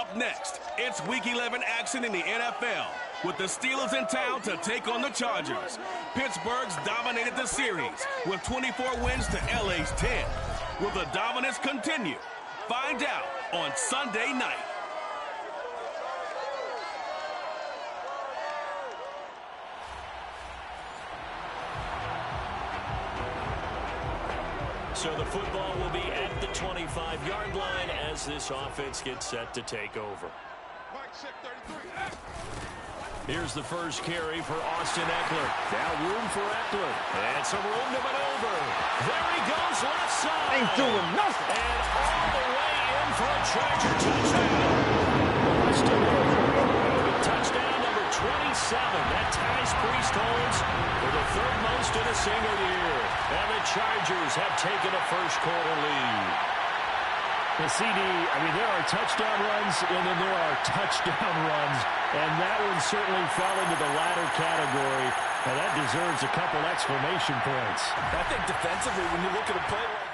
Up next, it's Week 11 action in the NFL, with the Steelers in town to take on the Chargers. Pittsburgh's dominated the series with 24 wins to LA's 10. Will the dominance continue? Find out on Sunday night. So the football will be at the 25-yard line as this offense gets set to take over. Here's the first carry for Austin Eckler. Now room for Eckler. And some room to maneuver. There he goes, left side. Ain't doing nothing. And all the way in for a Charger touchdown. Austin Eckler with touchdown number 27. That ties Priest holds for the third most in a single year. And the Chargers have taken a first-quarter lead. The CD, I mean, there are touchdown runs, and then there are touchdown runs, and that one certainly fell into the latter category, and that deserves a couple exclamation points. I think defensively, when you look at a play like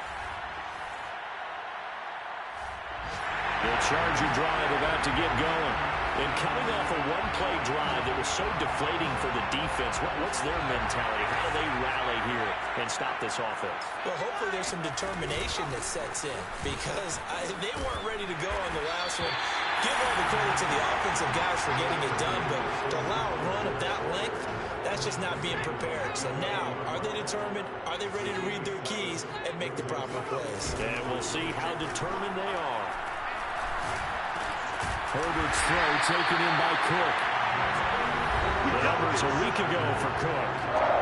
the Charger drive about to get going. And coming off a one-play drive that was so deflating for the defense, what's their mentality? How do they rally here and stop this offense? Well, hopefully there's some determination that sets in, because they weren't ready to go on the last one. Give all the credit to the offensive guys for getting it done, but to allow a run of that length, that's just not being prepared. So now, are they determined? Are they ready to read their keys and make the proper plays? And we'll see how determined they are. Herbert's throw taken in by Cook. The numbers a week ago for Cook.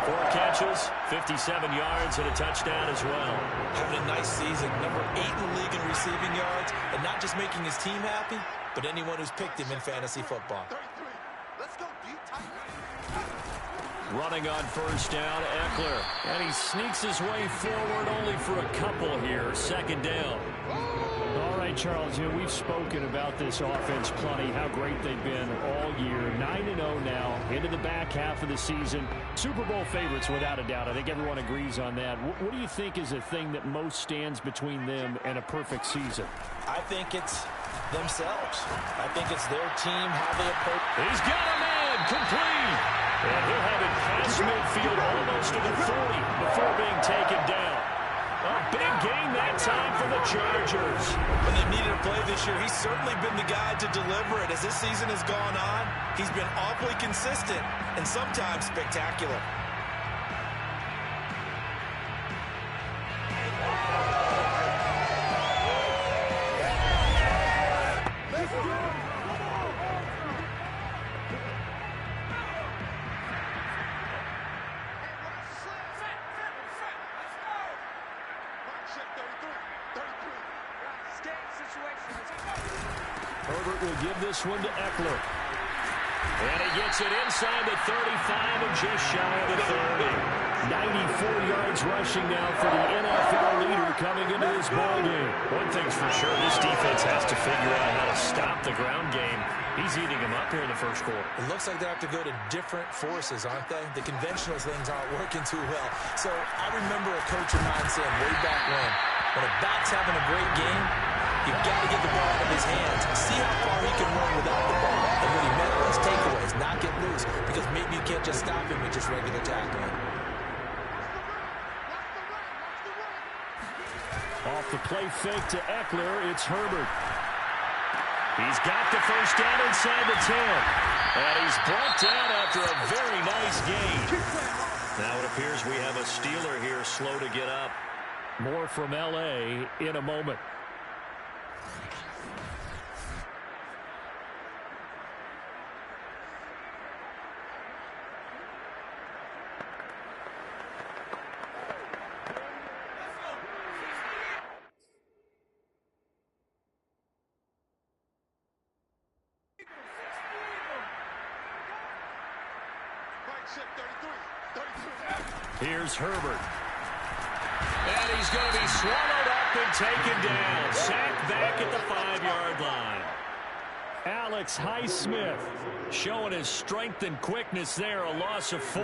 4 catches, 57 yards, and a touchdown as well. Having a nice season. Number 8 in the league in receiving yards. And not just making his team happy, but anyone who's picked him in fantasy football. Running on first down, Eckler. And he sneaks his way forward only for a couple here. Second down. All right, Charles, you know, we've spoken about this offense plenty, how great they've been all year. 9-0 now, into the back half of the season. Super Bowl favorites, without a doubt. I think everyone agrees on that. What do you think is the thing that most stands between them and a perfect season? I think it's themselves. I think it's their team, how they approach. He's got a man, complete. And he'll have it past midfield almost to the 40 before being taken down. A big game that time for the Chargers. When they needed a play this year, he's certainly been the guy to deliver it. As this season has gone on, he's been awfully consistent and sometimes spectacular. Herbert will give this one to Eckler. And he gets it inside the 35 and just shy of the 30. 94 yards rushing now for the NFL leader coming into this ballgame. One thing's for sure, this defense has to figure out how to stop the ground game. He's eating them up here in the first quarter. It looks like they have to go to different forces, aren't they? The conventional things aren't working too well. So I remember a coach of mine saying way back when a back's having a great game, you've got to get the ball out of his hands. See how far he can run without the ball. And what he meant was takeaways, not get loose, because maybe you can't just stop him with just regular tackling. Off the play fake to Eckler, it's Herbert. He's got the first down inside the 10. And he's brought down after a very nice gain. Now it appears we have a Steeler here slow to get up. More from L.A. in a moment. Here's Herbert. And he's going to be swallowed up and taken down. Sacked back at the 5-yard line. Alex Highsmith showing his strength and quickness there. A loss of 4.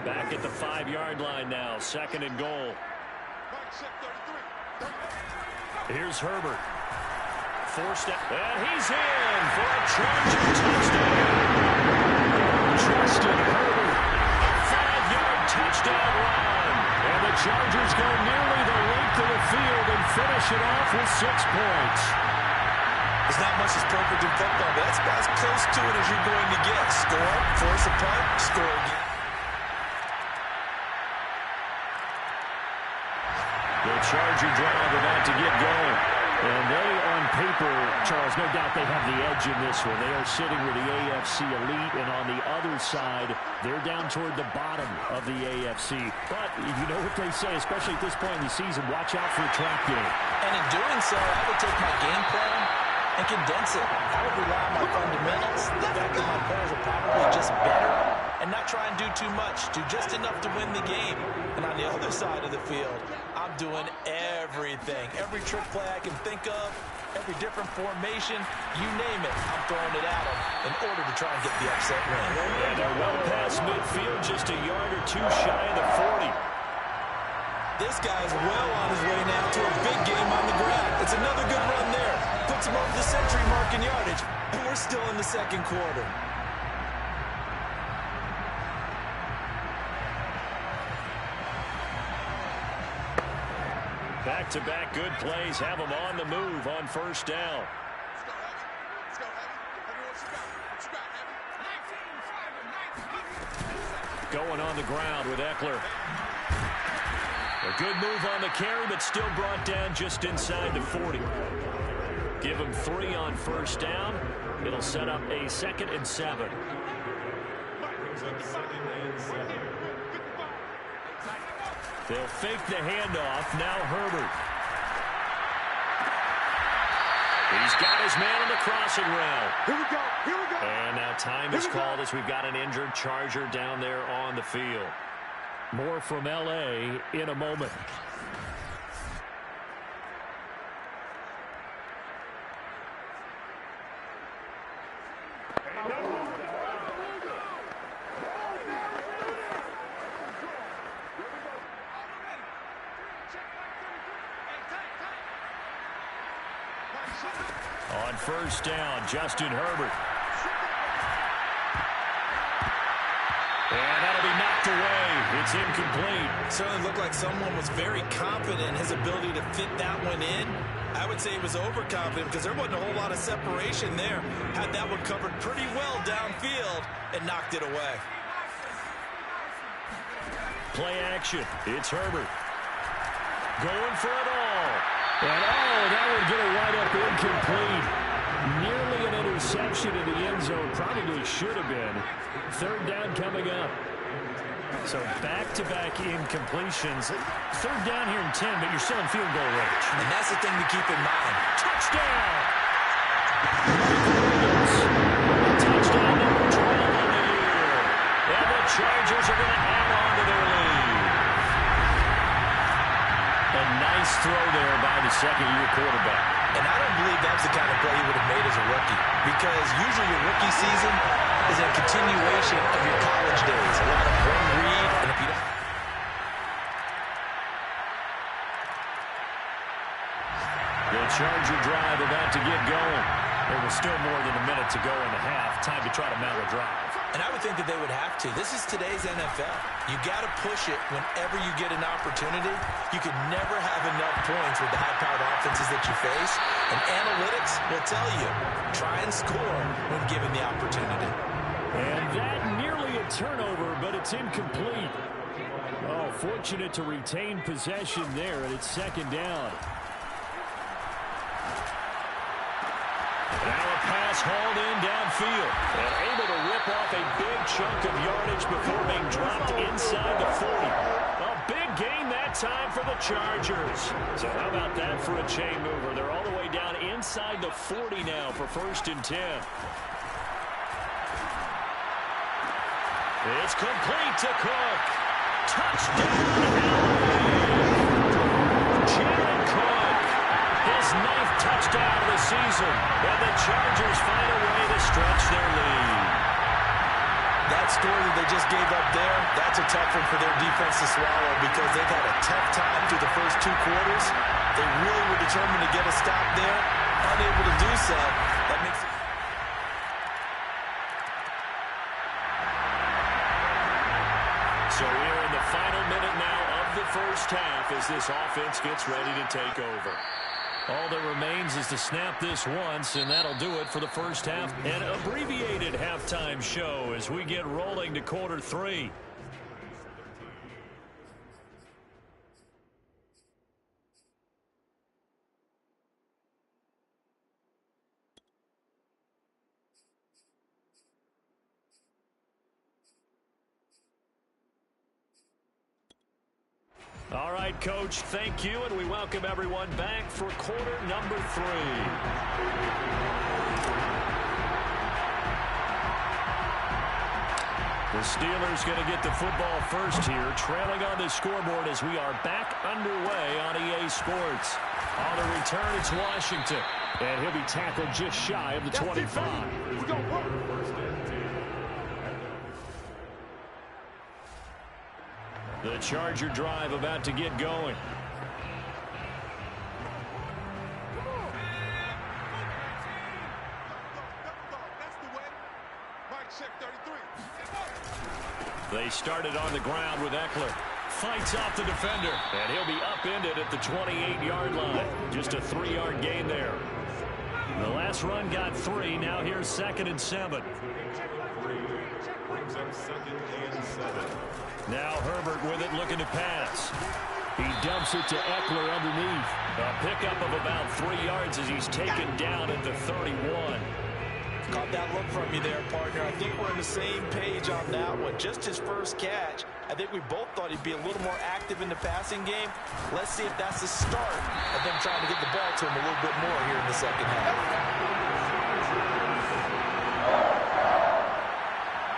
Back at the 5-yard line now. 2nd and goal. Here's Herbert. forced it. And he's in for a Charger touchdown. Justin Herbert, a 5-yard touchdown run. And the Chargers go nearly the length of the field and finish it off with 6 points. There's not much that's perfect in football, but that's about as close to it as you're going to get. Score, force a punt, score again. The Charger drive about to get going. And they, on paper, Charles, no doubt they have the edge in this one. They are sitting with the AFC elite, and on the other side, they're down toward the bottom of the AFC. But you know what they say, especially at this point in the season, watch out for a trap game. And in doing so, I would take my game plan and condense it. I would rely on my fundamentals. The fact that my players are probably just better and not try and do too much. Do just enough to win the game. And on the other side of the field, I'm doing everything. Every trick play I can think of, every different formation, you name it, I'm throwing it at them in order to try and get the upset win. And they're well past midfield, just a yard or two shy of the 40. This guy's well on his way now to a big game on the ground. It's another good run there. Puts him over the century mark in yardage. And we're still in the second quarter. Back-to-back good plays have them on the move on first down. Going on the ground with Eckler. A good move on the carry, but still brought down just inside the 40. Give him 3 on first down. It'll set up a 2nd and 7. They'll fake the handoff. Now Herbert. He's got his man on the crossing route. Here we go. Here we go. And now time is called as we've got an injured Charger down there on the field. More from L.A. in a moment. On first down, Justin Herbert. And that'll be knocked away. It's incomplete. Certainly looked like someone was very confident in his ability to fit that one in. I would say he was overconfident because there wasn't a whole lot of separation there. Had that one covered pretty well downfield and knocked it away. Play action. It's Herbert. Going for it all. And that would get a wide-up incomplete. Nearly an interception in the end zone. Probably should have been. Third down coming up. So back-to-back incompletions. Third down here in 10, but you're still in field goal range. And that's the thing to keep in mind. Touchdown! Touchdown number 12 on the year. And the Chargers are going to add on to their lead. A nice throw there by the second-year quarterback. And I don't believe that's the kind of play he would have made as a rookie. Because usually your rookie season is a continuation of your college days. A lot of one read, and if you don't... The Charger drive about to get going. There was still more than a minute to go in the half. Time to try to mount a drive. And I would think that they would have to. This is today's NFL. You got to push it whenever you get an opportunity. You can never have enough points with the high-powered offenses that you face. And analytics will tell you, try and score when given the opportunity. And that nearly a turnover, but it's incomplete. Oh, fortunate to retain possession there, and it's second down. Now a pass hauled in downfield and able to rip off a big chunk of yardage before being dropped inside the 40. A big gain that time for the Chargers. So how about that for a chain mover? They're all the way down inside the 40 now for 1st and 10. It's complete to Cook. Touchdown, Jared Cook. His 9th touchdown of the season. And the Chargers find a way to stretch their lead. That score that they just gave up there, that's a tough one for their defense to swallow because they've had a tough time through the first 2 quarters. They really were determined to get a stop there. unable to do so. That makes it. So we're in the final minute now of the first half as this offense gets ready to take over. All that remains is to snap this once, and that'll do it for the first half. An abbreviated halftime show as we get rolling to quarter 3. All right, Coach, thank you, and we welcome everyone back for quarter number 3. The Steelers going to get the football first here, trailing on the scoreboard as we are back underway on EA Sports. On the return, it's Washington, and he'll be tackled just shy of the 25. We're going to work. The Charger drive about to get going. They started on the ground with Eckler. Fights off the defender, and he'll be upended at the 28-yard line. Just a 3-yard gain there. The last run got 3. Now here's 2nd and 7. Brings up 2nd and 7. Now Herbert with it, looking to pass. He dumps it to Eckler underneath. A pickup of about 3 yards as he's taken down at the 31. Caught that look from you there, partner. I think we're on the same page on that one. Just his first catch. I think we both thought he'd be a little more active in the passing game. Let's see if that's the start of them trying to get the ball to him a little bit more here in the second half.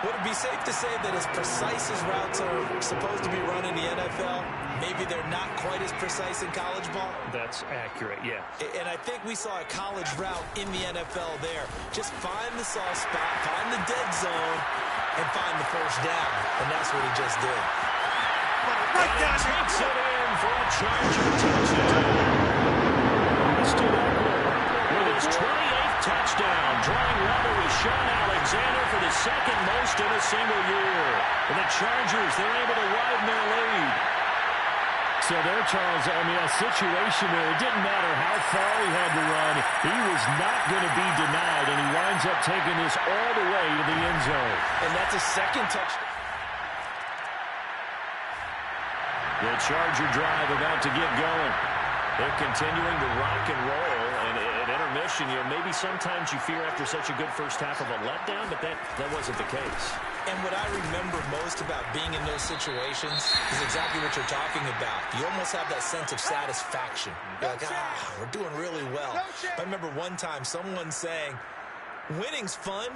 Would it be safe to say that as precise as routes are supposed to be run in the NFL, maybe they're not quite as precise in college ball? That's accurate, yeah. And I think we saw a college route in the NFL there. Just find the soft spot, find the dead zone, and find the first down. And that's what he just did. Right down, takes it in for a Charger touchdown. Mr. Eckler With his 28th touchdown, drawing level with Sean Alexander for the 2nd most in a single year. And the Chargers, they're able to widen their lead. So there, Charles, I mean, a situation where it didn't matter how far he had to run, he was not going to be denied, and he winds up taking this all the way to the end zone. And that's a 2nd touchdown. The Charger drive about to get going. They're continuing to rock and roll, and at intermission, maybe sometimes you fear after such a good first half of a letdown, but that wasn't the case. And what I remember most about being in those situations is exactly what you're talking about. You almost have that sense of satisfaction. You're like, we're doing really well. I remember one time someone saying, winning's fun,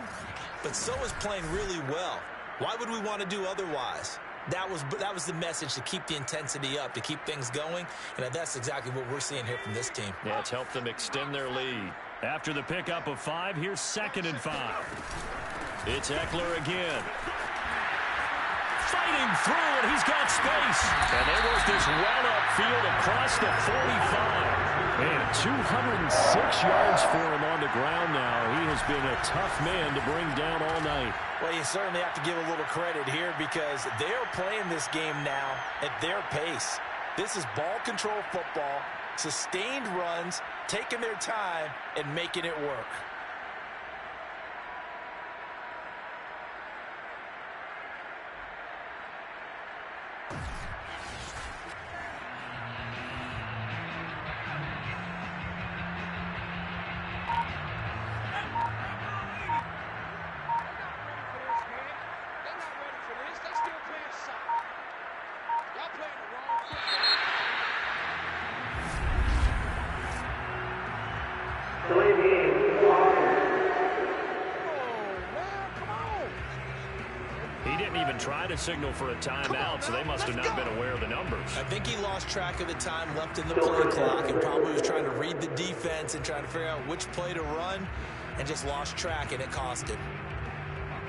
but so is playing really well. Why would we want to do otherwise? That was the message, to keep the intensity up, to keep things going, and that's exactly what we're seeing here from this team. Yeah, it's helped them extend their lead. After the pickup of 5, here's 2nd and 5. It's Eckler again. Fighting through, and he's got space. And they work this well upfield across the 45. Man, 206 yards for him on the ground now. He has been a tough man to bring down all night. Well, you certainly have to give a little credit here because they're playing this game now at their pace. This is ball control football, sustained runs, taking their time, and making it work. Try to signal for a timeout, so they must have not been aware of the numbers. I think he lost track of the time left in the play clock and probably was trying to read the defense and trying to figure out which play to run and just lost track, and it cost him.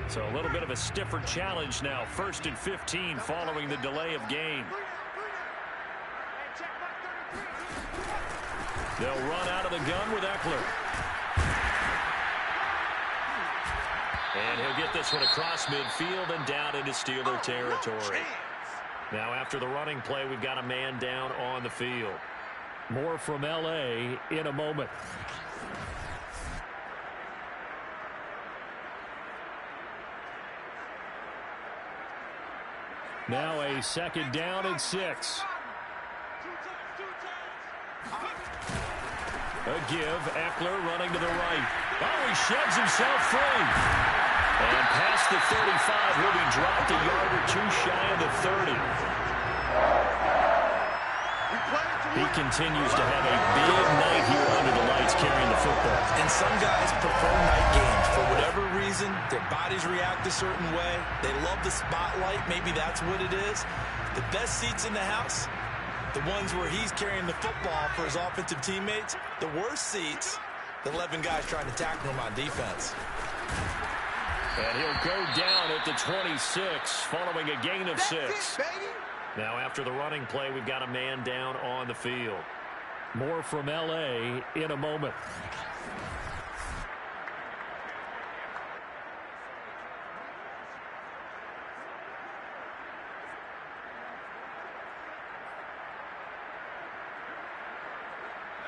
So a little bit of a stiffer challenge now. 1st and 15 following the delay of game. They'll run out of the gun with Eckler. And he'll get this one across midfield and down into Steeler territory. Now after the running play, we've got a man down on the field. More from L.A. in a moment. Now a second down and 6. A give. Eckler running to the right. Oh, he sheds himself free. And past the 35, he'll be dropped a yard or two shy of the 30. He continues to have a big night here under the lights carrying the football. And some guys prefer night games. For whatever reason, their bodies react a certain way. They love the spotlight. Maybe that's what it is. The best seats in the house, the ones where he's carrying the football for his offensive teammates. The worst seats, the 11 guys trying to tackle him on defense. And he'll go down at the 26 following a gain of 6. Now after the running play, we've got a man down on the field. More from L.A. in a moment.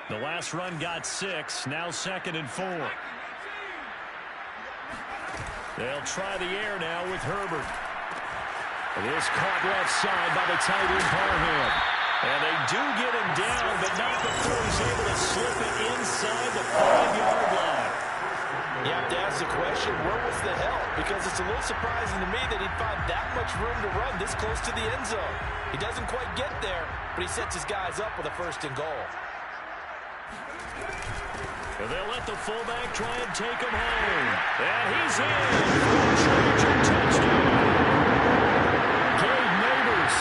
The last run got 6. Now 2nd and 4. They'll try the air now with Herbert. It is caught left side by the tight end Parham. And they do get him down, but not before he's able to slip it inside the 5-yard line. You have to ask the question, where was the help? Because it's a little surprising to me that he'd find that much room to run this close to the end zone. He doesn't quite get there, but he sets his guys up with a 1st and goal. And they'll let the fullback try and take him home. And he's in for a Charger touchdown. Gabe Neighbors,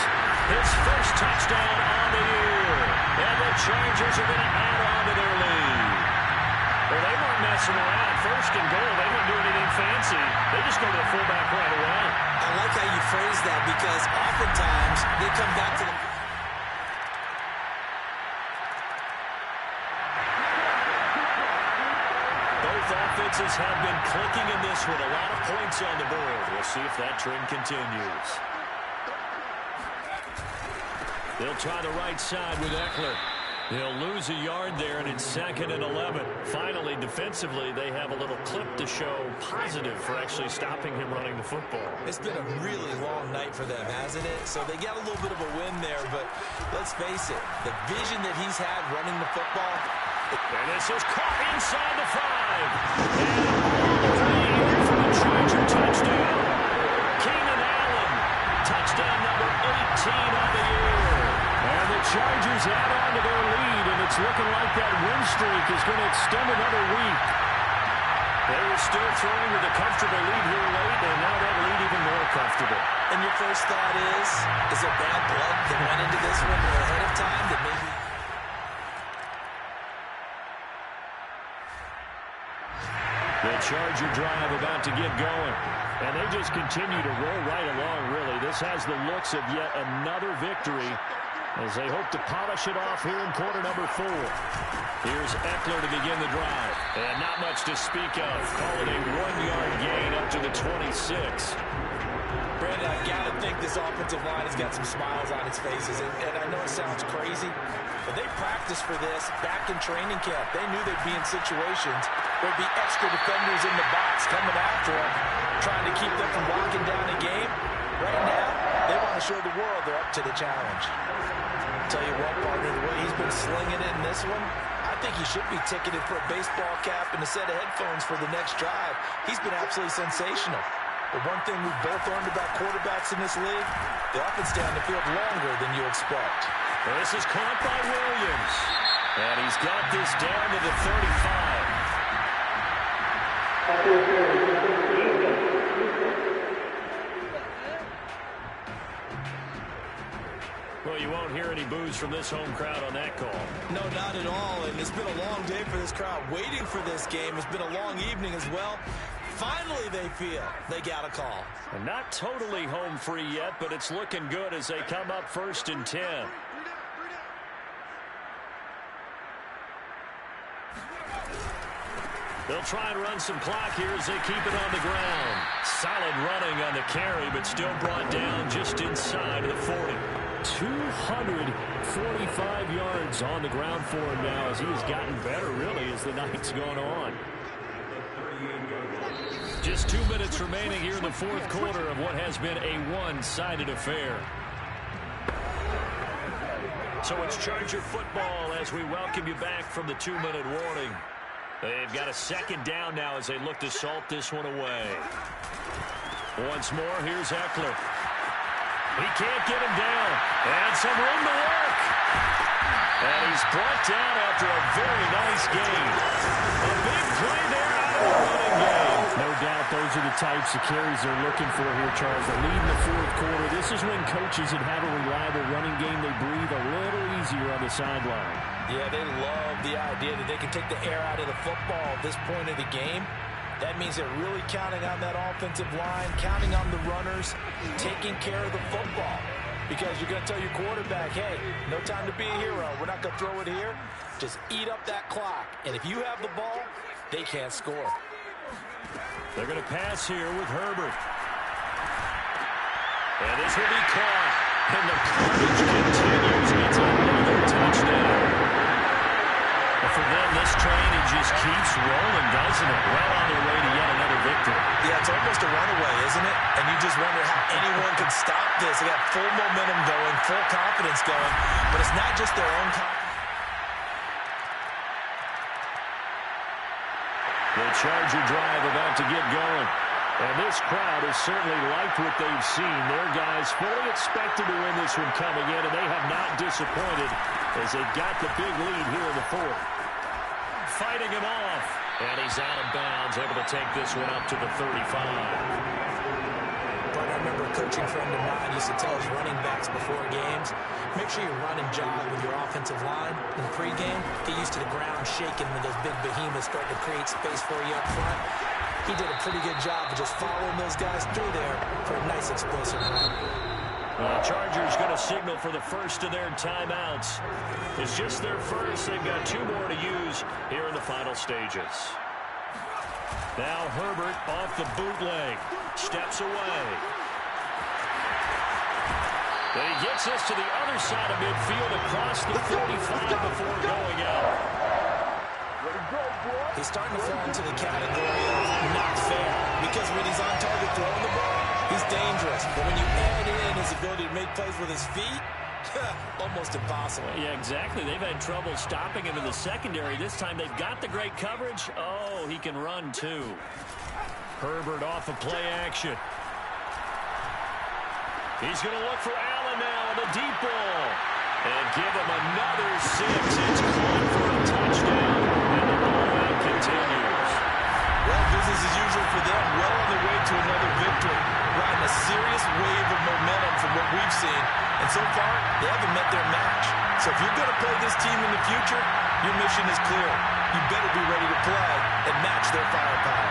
his first touchdown on the year. And the Chargers are going to add on to their lead. Well, they weren't messing around. 1st and goal, they didn't do anything fancy. They just go to the fullback right away. I like how you phrase that because oftentimes they come back to the... Offenses have been clicking in this one. A lot of points on the board. We'll see if that trend continues. They'll try the right side with Eckler. They'll lose a yard there, and it's 2nd and 11. Finally, defensively, they have a little clip to show positive for actually stopping him running the football. It's been a really long night for them, hasn't it? So they got a little bit of a win there, but let's face it, the vision that he's had running the football. And this is caught inside the 5. And all the way in for the Charger touchdown. Keenan Allen, touchdown number 18 on the year. And the Chargers add on to their lead, and it's looking like that win streak is going to extend another week. They were still throwing with a comfortable lead here late, and now that lead even more comfortable. And your first thought is there bad blood that went into this one ahead of time that maybe... The Charger drive about to get going. And they just continue to roll right along, really. This has the looks of yet another victory as they hope to polish it off here in quarter number 4. Here's Eckler to begin the drive. And not much to speak of. Call it a 1-yard gain up to the 26. Brandon, I've got to think this offensive line has got some smiles on its faces. And I know it sounds crazy, but they practiced for this back in training camp. They knew they'd be in situations where there'd be extra defenders in the box coming after them, trying to keep them from locking down a game. Right now, they want to show the world they're up to the challenge. Tell you what, partner, the way he's been slinging in this one, I think he should be ticketed for a baseball cap and a set of headphones for the next drive. He's been absolutely sensational. But one thing we've both learned about quarterbacks in this league, they often stay on the field longer than you expect. This is caught by Williams. And he's got this down to the 35. Well, you won't hear any boos from this home crowd on that call. No, not at all. And it's been a long day for this crowd waiting for this game. It's been a long evening as well. Finally, they feel they got a call. And not totally home free yet, but it's looking good as they come up 1st and 10. They'll try and run some clock here as they keep it on the ground. Solid running on the carry, but still brought down just inside of the 40. 245 yards on the ground for him now as he has gotten better, really, as the night's gone on. Just 2 minutes remaining here in the fourth quarter of what has been a one-sided affair. So it's Charger football as we welcome you back from the 2-minute warning. They've got a second down now as they look to salt this one away. Once more, here's Eckler. He can't get him down. And some room to work. And he's brought down after a very nice gain. A big play there out of the running game. No doubt those are the types of carries they're looking for here, Charles. The lead in the fourth quarter. This is when coaches that have a reliable running game, they breathe a little easier on the sideline. Yeah, they love the idea that they can take the air out of the football at this point of the game. That means they're really counting on that offensive line, counting on the runners, taking care of the football. Because you're going to tell your quarterback, hey, no time to be a hero. We're not going to throw it here. Just eat up that clock. And if you have the ball, they can't score. They're going to pass here with Herbert. And this will be caught. And the carnage continues. It's another touchdown. But for them, this train, it just keeps rolling, doesn't it? Well on their way to yet another victory. Yeah, it's almost a runaway, isn't it? And you just wonder how anyone could stop this. They got full momentum going, full confidence going. But it's not just their own confidence. The Charger drive about to get going. And this crowd has certainly liked what they've seen. Their guys fully expected to win this one coming in, and they have not disappointed as they got the big lead here in the fourth. Fighting him off. And he's out of bounds, able to take this one up to the 35. But I remember a coaching friend of mine used to tell his running backs before games, make sure you run and jog with your offensive line in pregame. Get used to the ground shaking when those big behemoths start to create space for you up front. He did a pretty good job of just following those guys through there for a nice explosive run. Chargers going to signal for the first of their timeouts. It's just their first. They've got 2 more to use here in the final stages. Now Herbert off the bootleg. Steps away. Then he gets us to the other side of midfield across the 45 before going out. He's starting to fall into the category of not fair because when he's on target throwing the ball, he's dangerous. But when you add in his ability to make plays with his feet, almost impossible. Yeah, exactly. They've had trouble stopping him in the secondary. This time they've got the great coverage. Oh, he can run too. Herbert off of play action. He's going to look for Allen now on the deep ball. And give him another 6. It's caught for a touchdown. And the ball continues. Well, business as usual for them. Well on their way to another victory. Riding a serious wave of momentum from what we've seen. And so far, they haven't met their match. So if you're going to play this team in the future, your mission is clear. You better be ready to play and match their firepower.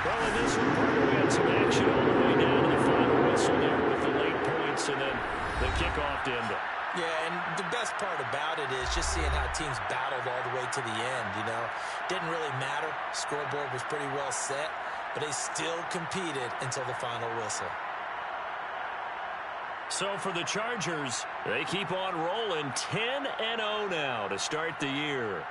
Well, in this one, we had some action all the way down to the final whistle there with the late points and then the kickoff to end it. Yeah, and the best part about it is just seeing how teams battled all the way to the end, you know. Didn't really matter. Scoreboard was pretty well set, but they still competed until the final whistle. So for the Chargers, they keep on rolling 10-0 now to start the year.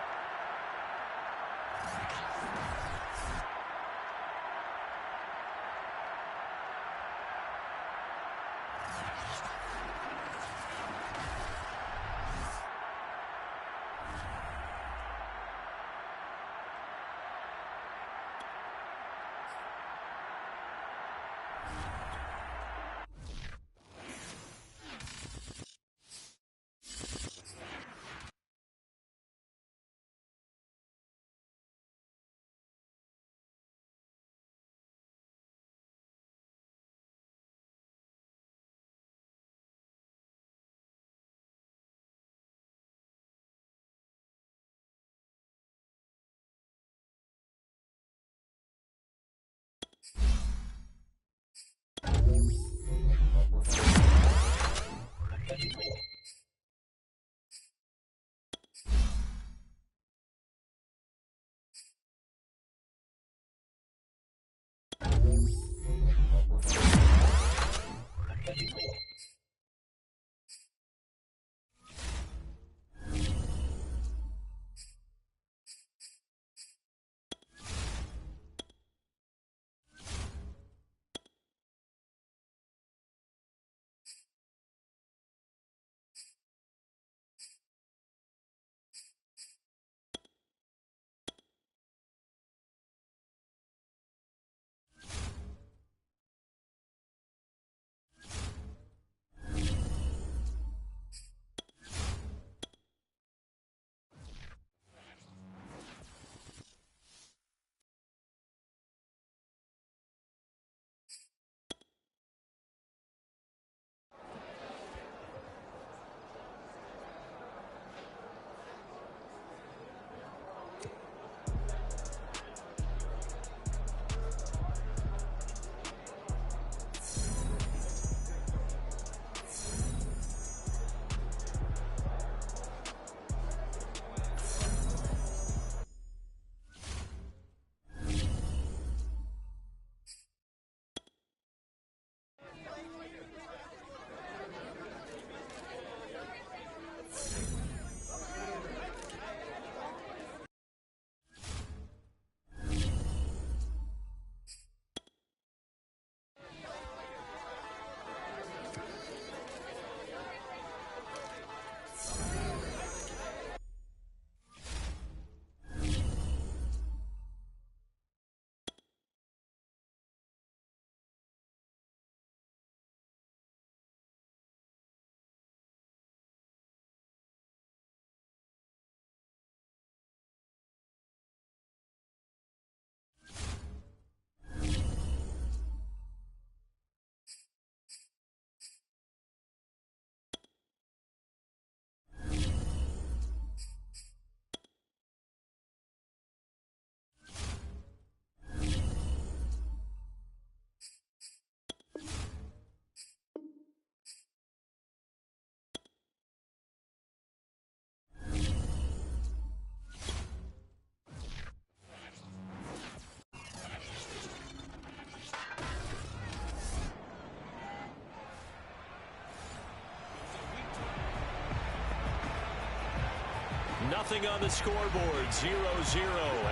Nothing on the scoreboard. 0-0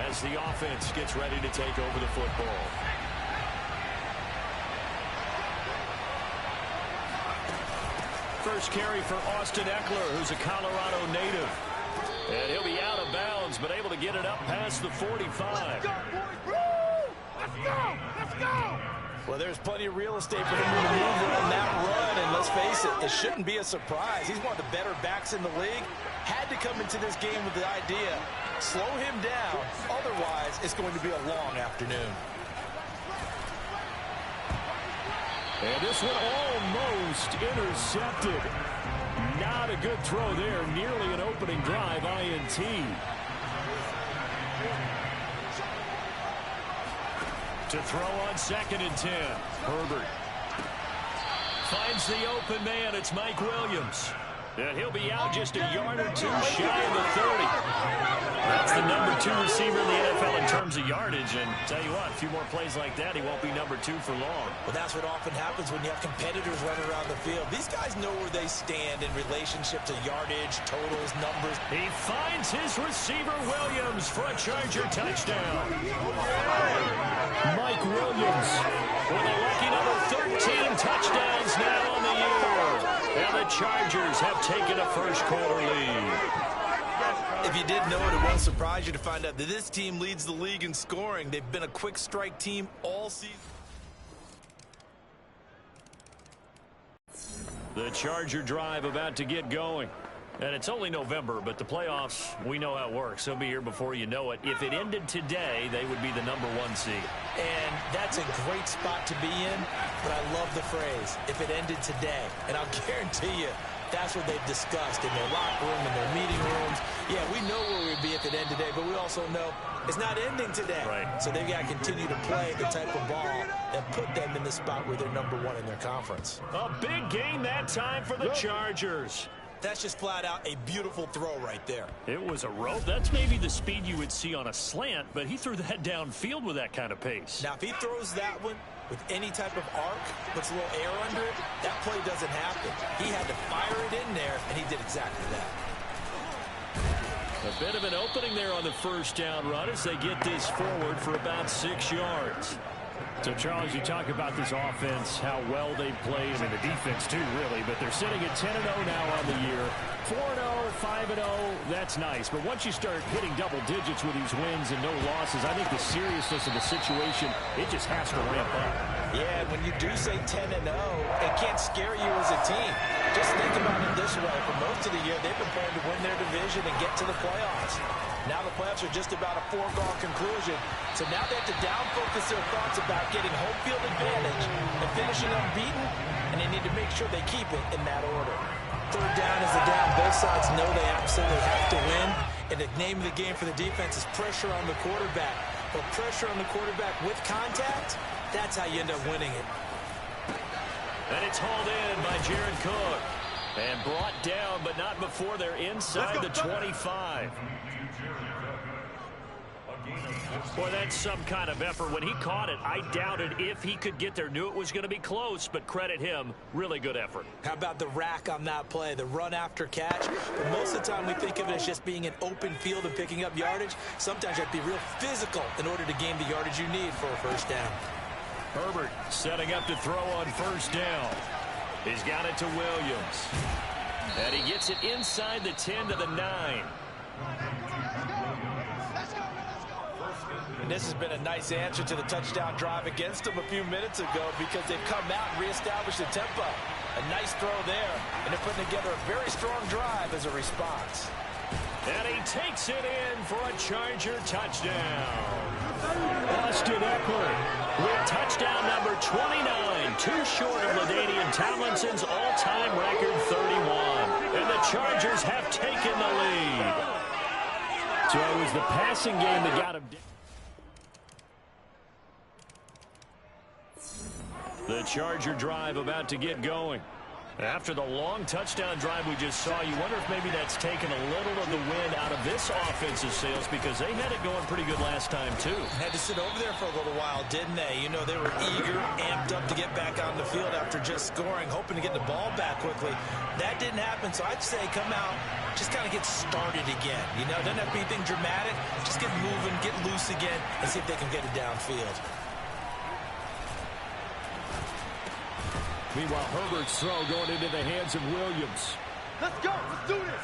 as the offense gets ready to take over the football. First carry for Austin Eckler, who's a Colorado native. And he'll be out of bounds, but able to get it up past the 45. Let's go! Let's go! Well, there's plenty of real estate for him to maneuver on that run, and let's face it, it shouldn't be a surprise. He's one of the better backs in the league. Had to come into this game with the idea, slow him down, otherwise it's going to be a long afternoon. And this one almost intercepted. Not a good throw there, nearly an opening drive, INT. To throw on 2nd and 10. Herbert finds the open man. It's Mike Williams. And he'll be out just a yard or two shy of the 30. That's the number 2 receiver in the NFL in terms of yardage. And tell you what, a few more plays like that, he won't be number 2 for long. Well, that's what often happens when you have competitors running around the field. These guys know where they stand in relationship to yardage, totals, numbers. He finds his receiver, Williams, for a Charger touchdown. Mike Williams with a lucky number 13 touchdowns now on the year. And the Chargers have taken a first-quarter lead. If you didn't know it, it won't surprise you to find out that this team leads the league in scoring. They've been a quick strike team all season. The Charger drive about to get going. And it's only November, but the playoffs, we know how it works. They'll be here before you know it. If it ended today, they would be the number 1 seed. And that's a great spot to be in, but I love the phrase, if it ended today. And I'll guarantee you, that's what they've discussed in their locker room, in their meeting rooms. Yeah, we know where we'd be if it ended today, but we also know it's not ending today. Right. So they've got to continue to play the type of ball that put them in the spot where they're number 1 in their conference. A big gain that time for the Chargers. That's just flat out a beautiful throw right there. It was a rope. That's maybe the speed you would see on a slant, but he threw that downfield with that kind of pace. Now, if he throws that one with any type of arc, puts a little air under it, that play doesn't happen. He had to fire it in there, and he did exactly that. A bit of an opening there on the first down run as they get this forward for about 6 yards. So, Charles, you talk about this offense, how well they played, and the defense too, really, but they're sitting at 10-0 now on the year. 4-0, 5-0, that's nice. But once you start hitting double digits with these wins and no losses, I think the seriousness of the situation, it just has to ramp up. Yeah, when you do say 10-0, it can't scare you as a team. Just think about it this way. For most of the year, they've been playing to win their division and get to the playoffs. Now the playoffs are just about a foregone conclusion. So now they have to down-focus their thoughts about getting home field advantage and finishing unbeaten, and they need to make sure they keep it in that order. Third down is the down. Both sides know they absolutely have to win, and the name of the game for the defense is pressure on the quarterback. But pressure on the quarterback with contact, that's how you end up winning it. And it's hauled in by Jared Cook. And brought down, but not before they're inside the 25. Boy, that's some kind of effort. When he caught it, I doubted if he could get there. Knew it was going to be close, but credit him. Really good effort. How about the rack on that play, the run after catch? But most of the time we think of it as just being an open field and picking up yardage. Sometimes you have to be real physical in order to gain the yardage you need for a first down. Herbert setting up to throw on first down. He's got it to Williams. And he gets it inside the 10 to the 9. And this has been a nice answer to the touchdown drive against them a few minutes ago because they've come out and reestablished the tempo. A nice throw there, and they're putting together a very strong drive as a response. And he takes it in for a Charger touchdown. Austin Eckler with touchdown number 29, too short of LaDainian Tomlinson's all-time record 31. And the Chargers have taken the lead. So it was the passing game that got him. The Charger drive about to get going. After the long touchdown drive we just saw, you wonder if maybe that's taken a little of the wind out of this offensive sails, because they had it going pretty good last time, too. Had to sit over there for a little while, didn't they? You know, they were eager, amped up to get back on the field after just scoring, hoping to get the ball back quickly. That didn't happen, so I'd say come out, just kind of get started again. You know, doesn't have to be anything dramatic. Just get moving, get loose again, and see if they can get it downfield. Meanwhile, Herbert's throw going into the hands of Williams. Let's go. Let's do this.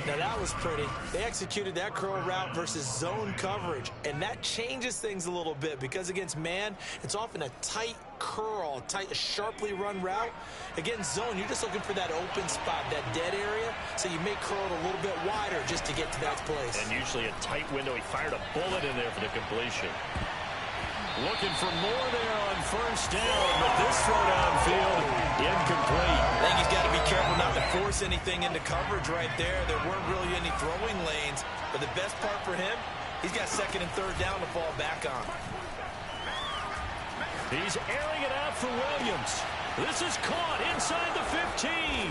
Now that was pretty. They executed that curl route versus zone coverage, and that changes things a little bit because against man, it's often a tight curl, a sharply run route. Against zone, you're just looking for that open spot, that dead area, so you may curl it a little bit wider just to get to that place. And usually a tight window. He fired a bullet in there for the completion. Looking for more there on first down, but this throw downfield, incomplete. I think he's got to be careful not to force anything into coverage right there. There weren't really any throwing lanes, but the best part for him, he's got second and third down to fall back on. He's airing it out for Williams. This is caught inside the 15.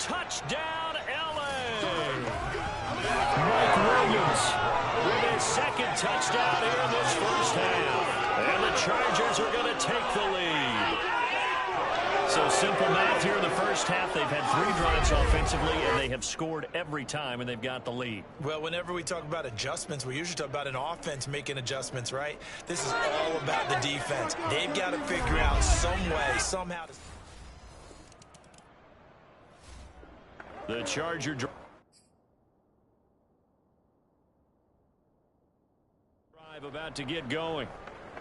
Touchdown, L.A. Mike Williams with his second touchdown here in this first half. And the Chargers are going to take the lead. So simple math here in the first half. They've had 3 drives offensively, and they have scored every time, and they've got the lead. Well, whenever we talk about adjustments, we usually talk about an offense making adjustments, right? This is all about the defense. They've got to figure out some way, somehow to... The Charger drive about to get going.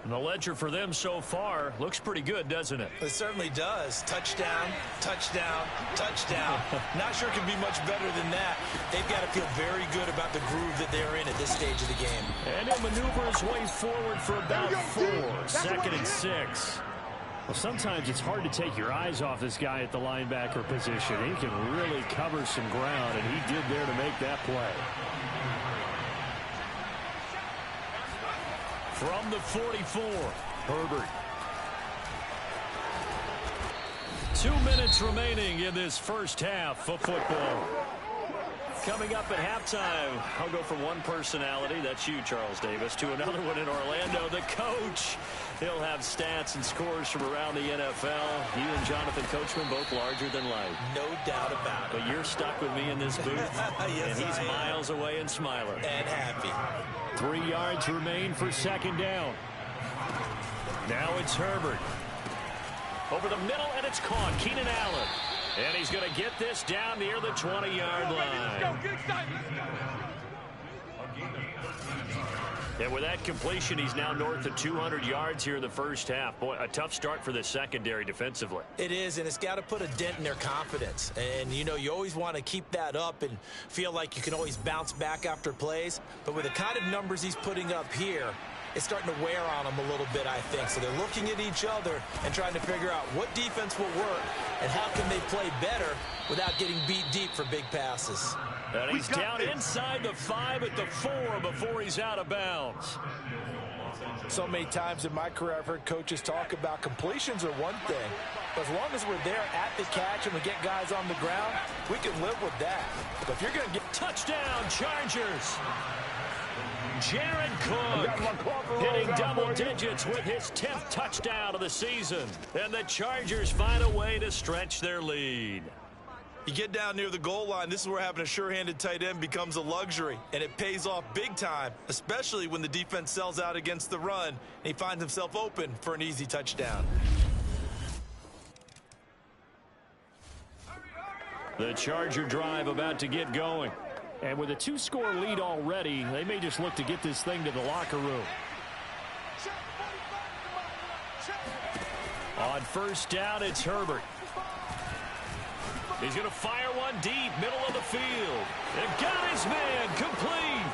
And the ledger for them so far looks pretty good, doesn't it? It certainly does. Touchdown, touchdown, touchdown. Not sure it can be much better than that. They've got to feel very good about the groove that they're in at this stage of the game. And he'll maneuver his way forward for about 4. Second and 6. Well, sometimes it's hard to take your eyes off this guy at the linebacker position. He can really cover some ground, and he did there to make that play. From the 44, Herbert. 2 minutes remaining in this first half of football. Coming up at halftime, I'll go from one personality, that's you, Charles Davis, to another one in Orlando, the coach. He'll have stats and scores from around the NFL. You and Jonathan Coachman, both larger than life. No doubt about it. But you're stuck with me in this booth, yes, and he's miles away and smiling. And happy. 3 yards remain for second down. Now it's Herbert. Over the middle, and it's caught. Keenan Allen. And he's going to get this down near the 20-yard line. And with that completion, he's now north of 200 yards here in the first half. Boy, a tough start for the secondary defensively. It is, and it's got to put a dent in their confidence. And, you know, you always want to keep that up and feel like you can always bounce back after plays. But with the kind of numbers he's putting up here, it's starting to wear on them a little bit, I think. So they're looking at each other and trying to figure out what defense will work and how can they play better without getting beat deep for big passes. And he's down inside the 5 at the 4 before he's out of bounds. So many times in my career I've heard coaches talk about completions are one thing. But as long as we're there at the catch and we get guys on the ground, we can live with that. But if you're going to get... Touchdown, Chargers! Jared Cook hitting double digits with his 10th touchdown of the season. And the Chargers find a way to stretch their lead. You get down near the goal line, this is where having a sure-handed tight end becomes a luxury, and it pays off big time, especially when the defense sells out against the run, and he finds himself open for an easy touchdown. The Charger drive about to get going. And with a 2-score lead already, they may just look to get this thing to the locker room. On first down, it's Herbert. He's going to fire one deep, middle of the field. And got his man complete.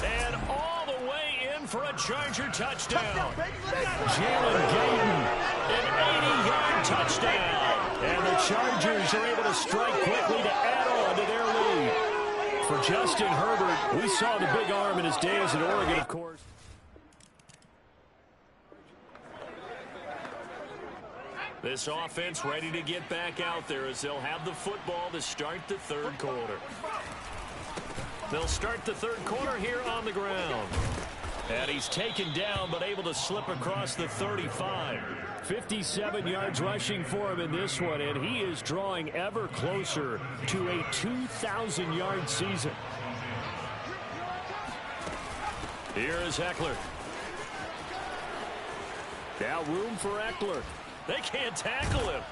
And all the way in for a Charger touchdown. Jalen Gayton, an 80-yard touchdown. And the Chargers are able to strike quickly to add on to their lead. For Justin Herbert, we saw the big arm in his days at Oregon, of course. This offense ready to get back out there as they'll have the football to start the third quarter. They'll start the third quarter here on the ground. And he's taken down but able to slip across the 35. 57 yards rushing for him in this one, and he is drawing ever closer to a 2,000-yard season. Here is Eckler. Now room for Eckler. They can't tackle him.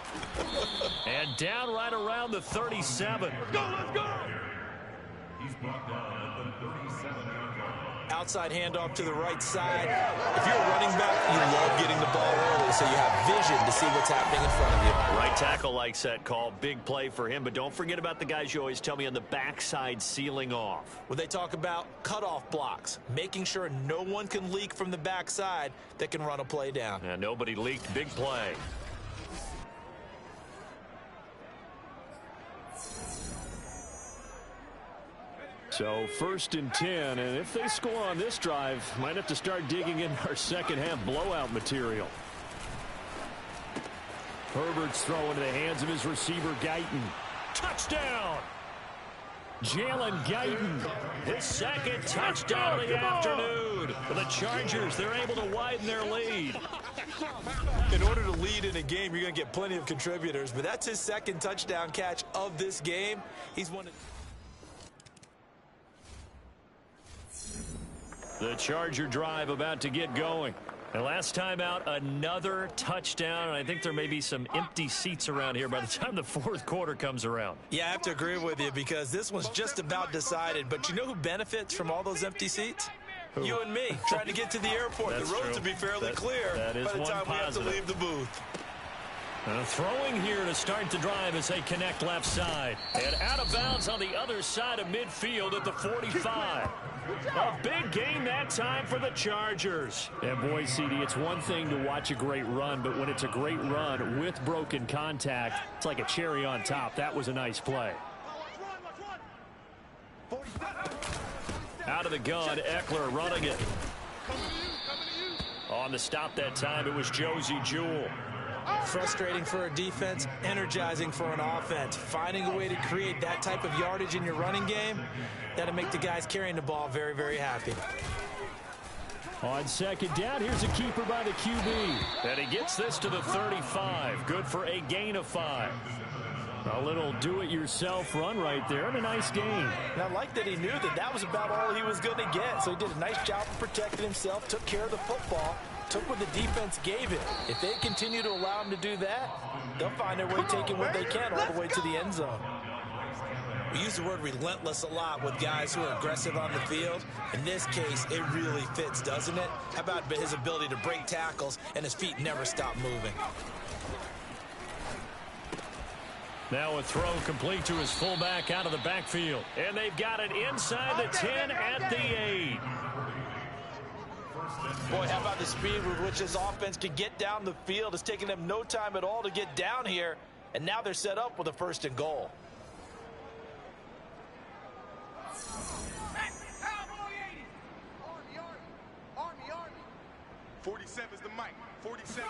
And down right around the 37. Let's go! He's brought down at the 37-yard line. Outside handoff to the right side. If you're a running back, you love getting the ball early so you have vision to see what's happening in front of you. Right tackle likes that call. Big play for him. But don't forget about the guys you always tell me on the backside sealing off. When they talk about cutoff blocks, making sure no one can leak from the backside that can run a play down. And nobody leaked. Big play. So 1st and 10, and if they score on this drive, might have to start digging in our second half blowout material. Herbert's throw into the hands of his receiver, Guyton. Touchdown! Jalen Guyton. His second touchdown of the afternoon. For the Chargers, they're able to widen their lead. In order to lead in a game, you're going to get plenty of contributors, but that's his second touchdown catch of this game. He's one of... The Charger drive about to get going. And last time out, another touchdown. And I think there may be some empty seats around here by the time the fourth quarter comes around. Yeah, I have to agree with you because this one's just about decided. But you know who benefits from all those empty seats? Who? You and me, trying to get to the airport. That's the roads true. will be fairly clear that is by the one time we have to positive. leave the booth. Throwing here to start the drive as they connect left side. And out of bounds on the other side of midfield at the 45. A big game that time for the Chargers. And boy, CD, it's one thing to watch a great run, but when it's a great run with broken contact, it's like a cherry on top. That was a nice play. Out of the gun, Eckler running it. On the stop that time, it was Josie Jewell. Frustrating for a defense, energizing for an offense. Finding a way to create that type of yardage in your running game, that'll make the guys carrying the ball very, very happy. On second down, here's a keeper by the QB. And he gets this to the 35. Good for a gain of 5. A little do-it-yourself run right there and a nice gain. And I like that he knew that that was about all he was going to get. So he did a nice job of protecting himself, took care of the football, took what the defense gave him. If they continue to allow him to do that, they'll find their way taking what they can all the way to the end zone. We use the word relentless a lot with guys who are aggressive on the field. In this case, it really fits, doesn't it? How about his ability to break tackles and his feet never stop moving? Now a throw complete to his fullback out of the backfield. And they've got it inside the 10 at the 8. Boy, how about the speed with which this offense can get down the field? It's taking them no time at all to get down here. And now they're set up with a 1st and goal. 47 is the mic. 47.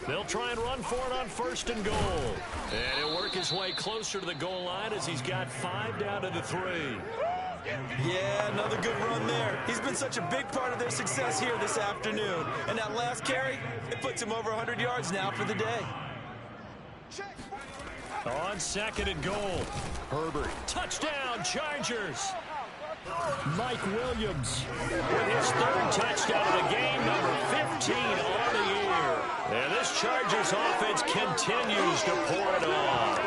They'll try and run for it on 1st and goal. And he'll work his way closer to the goal line as he's got 5 down to the 3. Yeah, another good run there. He's been such a big part of their success here this afternoon. And that last carry, it puts him over 100 yards now for the day. On 2nd and goal. Herbert. Touchdown, Chargers. Mike Williams. With his 3rd touchdown of the game, number 15 on the year. And this Chargers offense continues to pour it on.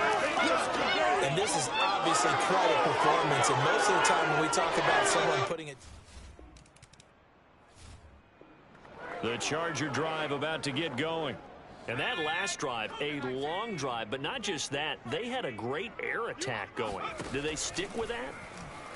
And this is obviously quite a performance. And most of the time when we talk about someone putting it... The Charger drive about to get going. And that last drive, a long drive, but not just that. They had a great air attack going. Do they stick with that?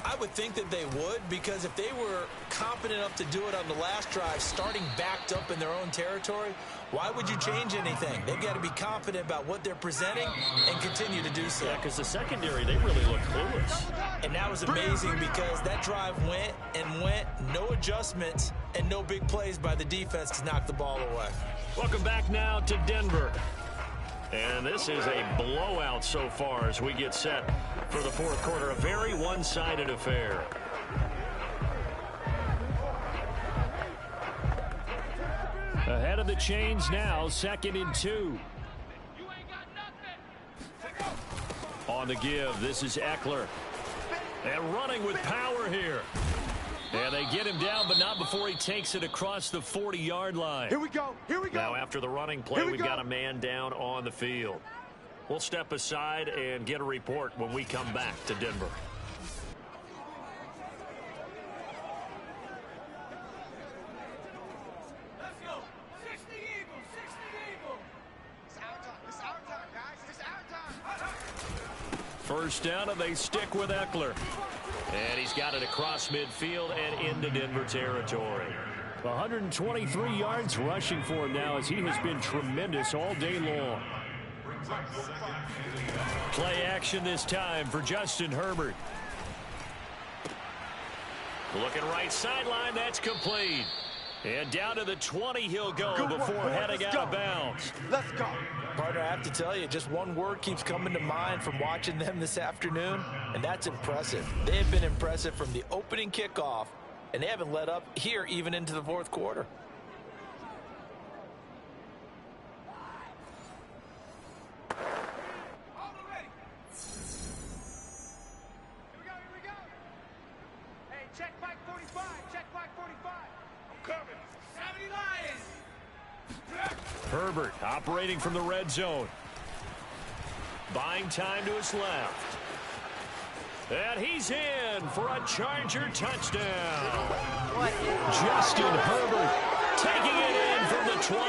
I would think that they would, because if they were competent enough to do it on the last drive, starting backed up in their own territory, why would you change anything? They've got to be confident about what they're presenting and continue to do so. Yeah, because the secondary, they really look clueless. And that was amazing because that drive went and went, no adjustments, and no big plays by the defense to knock the ball away. Welcome back now to Denver. And this is a blowout so far as we get set for the fourth quarter. A very one-sided affair. Ahead of the chains now, 2nd and 2. On the give, this is Eckler. And running with power here. And they get him down, but not before he takes it across the 40-yard line. Here we go. Here we go. Now, after the running play, we've got a man down on the field. We'll step aside and get a report when we come back to Denver. Let's go. 60 Eagles. 60 Eagles. It's our time. It's our time, guys. It's our time. First down, and they stick with Eckler. And he's got it across midfield and into Denver territory. 123 yards rushing for him now, as he has been tremendous all day long. Play action this time for Justin Herbert. Looking right sideline, that's complete. And down to the 20 he'll go before heading out of bounds. Let's go. Partner, I have to tell you, just one word keeps coming to mind from watching them this afternoon, and that's impressive. They have been impressive from the opening kickoff, and they haven't let up here even into the fourth quarter. All ready. Here we go. Hey, check back 45. Check back 45. I'm coming. 70 Lions. Herbert operating from the red zone. Buying time to his left. And he's in for a Charger touchdown. Justin Herbert taking it in from the 20.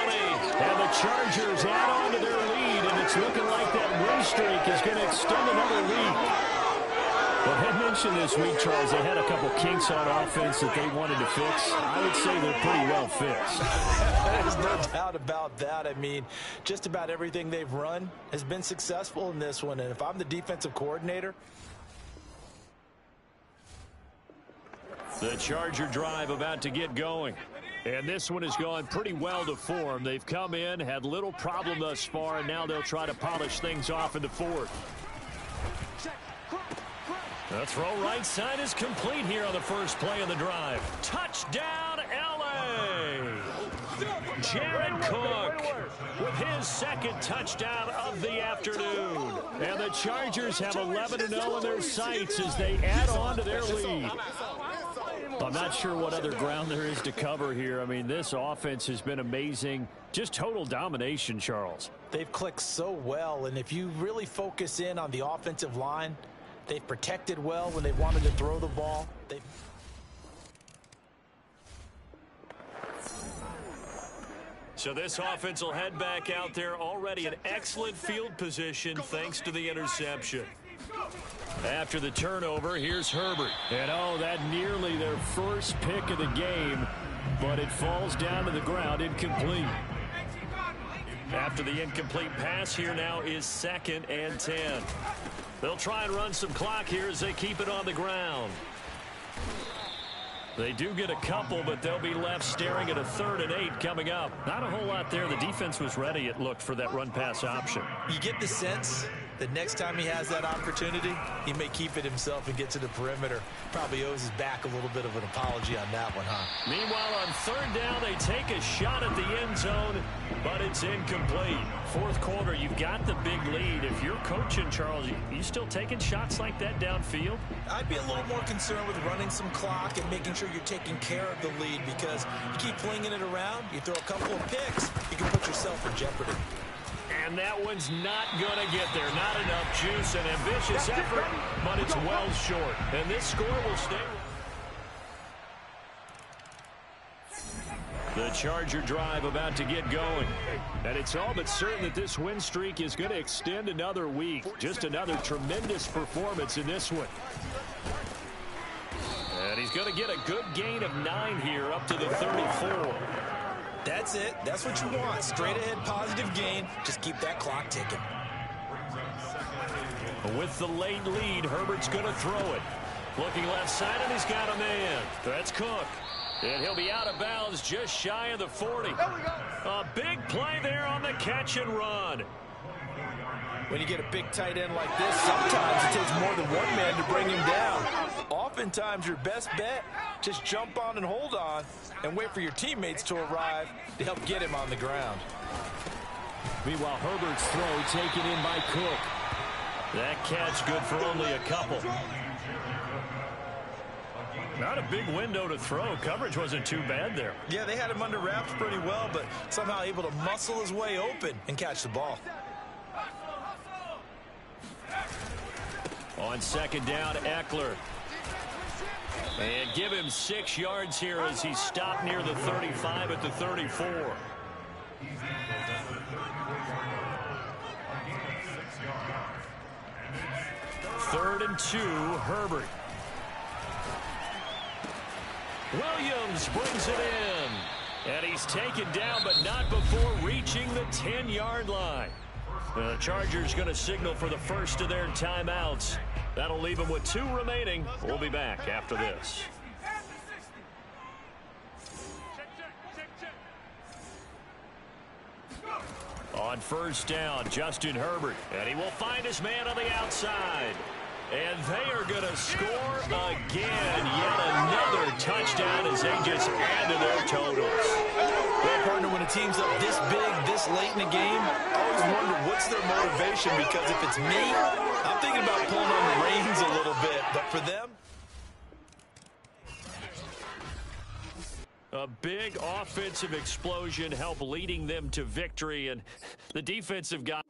And the Chargers add on to their lead, and it's looking like that win streak is going to extend another week. Well, I mentioned this week, Charles, they had a couple kinks on offense that they wanted to fix. I would say they're pretty well fixed. There's no doubt about that. I mean, just about everything they've run has been successful in this one. And if I'm the defensive coordinator, the Charger drive about to get going. And this one has gone pretty well to form. They've come in, had little problem thus far, and now they'll try to polish things off in the fourth. The throw right side is complete here on the first play of the drive. Touchdown, L.A. Jared Cook with his second touchdown of the afternoon. And the Chargers have 11-0 in their sights as they add on to their lead. I'm not sure what other ground there is to cover here. I mean, this offense has been amazing. Just total domination, Charles. they've clicked so well. And if you really focus in on the offensive line, they've protected well when they wanted to throw the ball. So this offense will head back out there, already in excellent field position thanks to the interception. After the turnover, here's Herbert. And oh, that nearly their first pick of the game, but it falls down to the ground, incomplete. After the incomplete pass, here now is 2nd and 10. They'll try and run some clock here as they keep it on the ground. They do get a couple, but they'll be left staring at a 3rd and 8 coming up. Not a whole lot there. The defense was ready, it looked, for that run-pass option. You get the sense that next time he has that opportunity, he may keep it himself and get to the perimeter. Probably owes his back a little bit of an apology on that one, huh? Meanwhile, on 3rd down, they take a shot at the end zone, but it's incomplete. 4th quarter, you've got the big lead. If you're coaching, Charles, you still taking shots like that downfield? I'd be a little more concerned with running some clock and making sure you're taking care of the lead, because you keep flinging it around, you throw a couple of picks, you can put yourself in jeopardy. And that one's not going to get there. Not enough juice and ambitious effort, but it's well short. And this score will stay. The Charger drive about to get going. And it's all but certain that this win streak is going to extend another week. Just another tremendous performance in this one. And he's going to get a good gain of 9 here up to the 34. That's it. That's what you want. Straight ahead positive gain. Just keep that clock ticking. With the late lead, Herbert's going to throw it. Looking left side, and he's got a man. That's Cook. And he'll be out of bounds just shy of the 40. A big play there on the catch and run. When you get a big tight end like this, sometimes it takes more than one man to bring him down. Oftentimes, your best bet, just jump on and hold on and wait for your teammates to arrive to help get him on the ground. Meanwhile, Herbert's throw taken in by Cook. That catch good for only a couple. Not a big window to throw. Coverage wasn't too bad there. Yeah, they had him under wraps pretty well, but somehow able to muscle his way open and catch the ball. On second down, Eckler. And give him 6 yards here as he stopped near the 35 at the 34. Third and 2, Herbert. Williams brings it in. And he's taken down, but not before reaching the 10-yard line. The Chargers going to signal for the first of their timeouts. That'll leave them with 2 remaining. We'll be back after this. On first down, Justin Herbert. And he will find his man on the outside. And they are going to score again. Yet another touchdown as they just add to their totals. Well, partner, when a team's up this big, this late in the game, I always wonder what's their motivation, because if it's me, I'm thinking about pulling on the reins a little bit. But for them, a big offensive explosion helped leading them to victory, and the defensive guy.